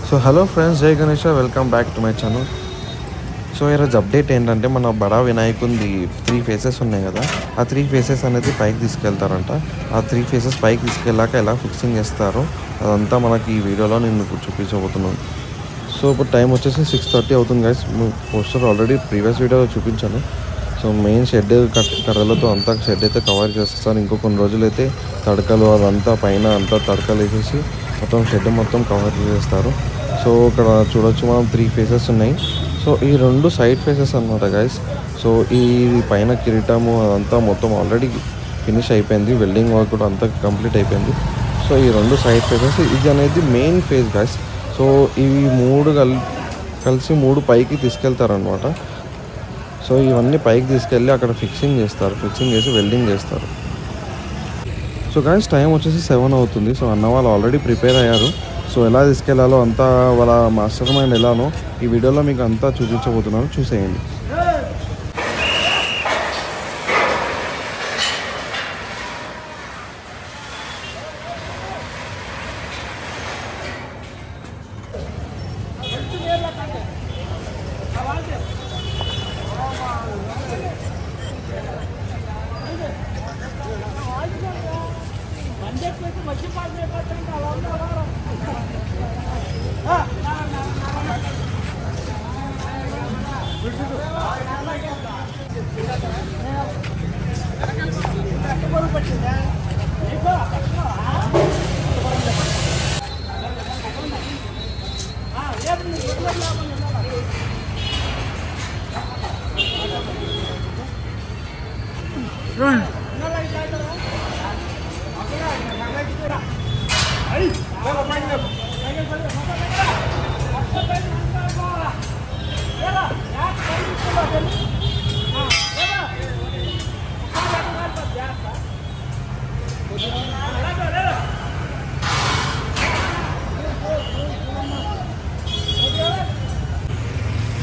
So hello friends, జై Ganesh, welcome back to my channel. So ఈరోజు update ఏంటంటే మన బడా వినాయకుంది 3 ఫేసెస్ ఉన్నాయి కదా, ఆ 3 ఫేసెస్ అనేది పైకి తీసుకెళ్తారంట. ఆ 3 ఫేసెస్ పైకి తీసుకెళ్ళాక ఎలా ఫిక్సింగ్ చేస్తారో అదంతా మనకి ఈ వీడియోలో నేను చూపించబోతున్నాను. సో ఇప్పుడు టైం వచ్చేసి 6:30 అవుతుంది గైస్. పోస్టర్ ఆల్రెడీ ప్రీవియస్ వీడియోలో చూపించాను. సో మెయిన్ షెడ్ కర్రలతో అంతా షెడ్ అయితే కవర్ చేసేస్తాను. ఇంకో కొన్ని రోజులైతే తడకలు అదంతా పైన అంతా తడకలు వేసేసి మొత్తం షెడ్ మొత్తం కవర్ చేసేస్తారు. సో ఇక్కడ చూడొచ్చు మనం 3 ఫేసెస్ ఉన్నాయి. సో ఈ 2 సైడ్ ఫేసెస్ అన్నమాట గైస్. సో ఈ పైన కిరీటము అదంతా మొత్తం ఆల్రెడీ ఫినిష్ అయిపోయింది. వెల్డింగ్ వర్క్ కూడా అంతా కంప్లీట్ అయిపోయింది. సో ఈ 2 సైడ్ ఫేసెస్, ఇది అనేది మెయిన్ ఫేస్ గైస్. సో ఇవి 3 కలిసి 3 పైకి తీసుకెళ్తారనమాట. సో ఇవన్నీ పైకి తీసుకెళ్ళి అక్కడ ఫిక్సింగ్ చేస్తారు. ఫిక్సింగ్ చేసి వెల్డింగ్ చేస్తారు. సో గైస్ టైం వచ్చేసి 7 అవుతుంది. సో అన్న వాళ్ళు ఆల్రెడీ ప్రిపేర్ అయ్యారు. సో ఎలా తీసుకెళ్లాలో అంతా వాళ్ళ మాస్టర్ మైండ్ ఎలానో ఈ వీడియోలో మీకు అంతా చూపించబోతున్నాను, చూసేయండి.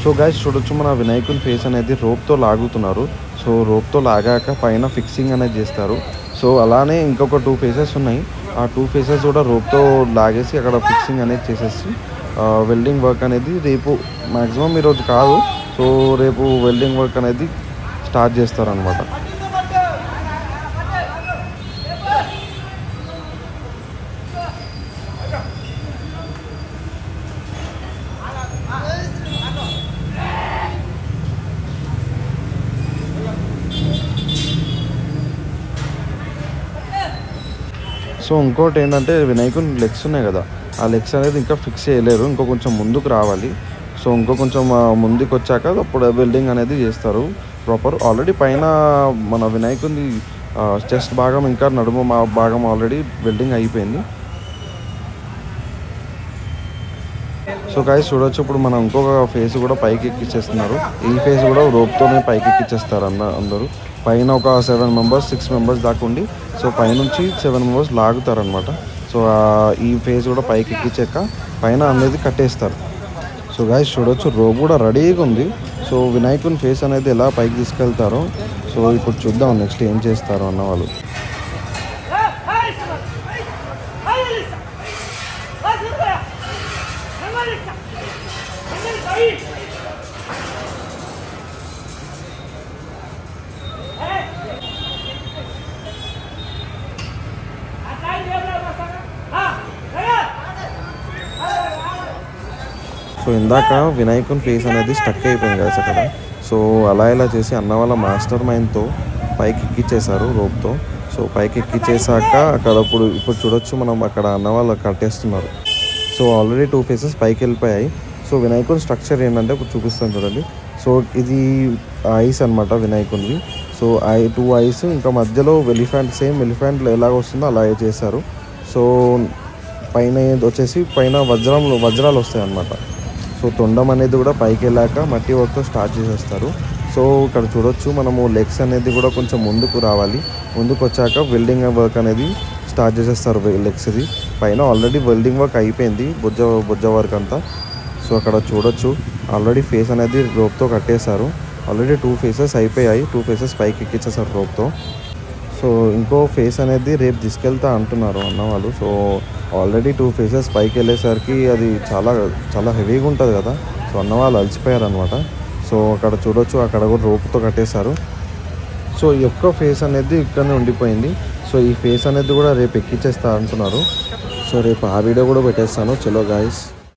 సో గైస్ చూడొచ్చు, మన వినాయకుని ఫేస్ అనేది రోప్తో లాగుతున్నారు. సో రోప్తో లాగాక పైన ఫిక్సింగ్ అనేది చేస్తారు. సో అలానే ఇంకొక 2 ఫేసెస్ ఉన్నాయి. ఆ 2 ఫేసెస్ కూడా రోప్తో లాగేసి అక్కడ ఫిక్సింగ్ అనేది చేసేసి వెల్డింగ్ వర్క్ అనేది రేపు మ్యాక్సిమం ఈరోజు కాదు, సో రేపు వెల్డింగ్ వర్క్ అనేది స్టార్ట్ చేస్తారనమాట. సో ఇంకోటి ఏంటంటే వినాయకుని లెగ్స్ ఉన్నాయి కదా, ఆ లెగ్స్ అనేది ఇంకా ఫిక్స్ చేయలేరు. ఇంకో కొంచెం ముందుకు రావాలి. సో ఇంకో కొంచెం ముందుకు వచ్చాక అప్పుడు వెల్డింగ్ అనేది చేస్తారు ప్రాపర్. ఆల్రెడీ పైన మన వినాయకుని చెస్ట్ భాగం ఇంకా నడుము భాగం ఆల్రెడీ వెల్డింగ్ అయిపోయింది. సో గైస్ చూడొచ్చు, ఇప్పుడు మనం ఇంకొక ఫేస్ కూడా పైకి ఎక్కిచ్చేస్తున్నారు. ఈ ఫేస్ కూడా రోప్తోనే పైకి ఎక్కిచ్చేస్తారు అందరూ. పైన ఒక 7 మెంబర్స్ 6 మెంబర్స్ దాకా ఉండి, సో పైనుంచి 7 మెంబర్స్ లాగుతారనమాట. సో ఈ ఫేస్ కూడా పైకి ఎక్కించాక పైన అనేది కట్టేస్తారు. సో గైస్ చూడొచ్చు, రోప్ కూడా రెడీగా ఉంది. సో వినాయకుని ఫేస్ అనేది ఎలా పైకి తీసుకెళ్తారో సో ఇప్పుడు చూద్దాం నెక్స్ట్ ఏం చేస్తారో అన్న వాళ్ళు. సో ఇందాక వినాయకుని ఫేస్ అనేది స్టక్ అయిపోయింది కదా అక్కడ. సో అలా ఇలా చేసి అన్న వాళ్ళ మాస్టర్ మైండ్తో పైకి ఎక్కిచ్చేసారు రోప్తో. సో పైకి ఎక్కిచ్చేసాక అక్కడ ఇప్పుడు చూడొచ్చు మనం అక్కడ అన్న వాళ్ళు కట్టేస్తున్నారు. సో ఆల్రెడీ 2 ఫేసెస్ పైకి వెళ్ళిపోయాయి. సో వినాయకుని స్ట్రక్చర్ ఏంటంటే ఇప్పుడు చూపిస్తాను చూడండి. సో ఇది ఐస్ అనమాట వినాయకునివి. సో 2 ఐస్, ఇంకా మధ్యలో ఎలిఫెంట్, సేమ్ ఎలిఫెంట్ ఎలాగ వస్తుందో అలా చేశారు. సో పైన వచ్చేసి పైన వజ్రాలు వస్తాయి అన్నమాట. సో తొండం అనేది కూడా పైకి వెళ్ళాక మట్టి వర్క్తో స్టార్ట్ చేసేస్తారు. సో ఇక్కడ చూడొచ్చు మనము లెగ్స్ అనేది కూడా కొంచెం ముందుకు రావాలి. ముందుకు వచ్చాక వెల్డింగ్ వర్క్ అనేది స్టార్ట్ చేసేస్తారు. లెగ్స్ది పైన ఆల్రెడీ వెల్డింగ్ వర్క్ అయిపోయింది, బొజ్జ వర్క్ అంతా. సో అక్కడ చూడొచ్చు ఆల్రెడీ ఫేస్ అనేది రోప్తో కట్టేశారు. ఆల్రెడీ 2 ఫేసెస్ అయిపోయాయి. 2 ఫేసెస్ పైకి ఎక్కించేసారు రోప్తో. సో సో ఇంకో ఫేస్ అనేది రేపు తీసుకెళ్తా అంటున్నారు అన్న వాళ్ళు. సో ఆల్రెడీ 2 ఫేసెస్ పైకి వెళ్ళేసరికి అది చాలా చాలా హెవీగా ఉంటుంది కదా. సో అన్న వాళ్ళు అలసిపోయారు అనమాట. సో అక్కడ చూడొచ్చు, అక్కడ కూడా రోప్తో కట్టేశారు. సో ఈ ఒక్క ఫేస్ అనేది ఇక్కడనే ఉండిపోయింది. సో ఈ ఫేస్ అనేది కూడా రేపు ఎక్కించేస్తా అంటున్నారు. సో రేపు ఆ వీడియో కూడా పెట్టేస్తాను. చలో గాయస్.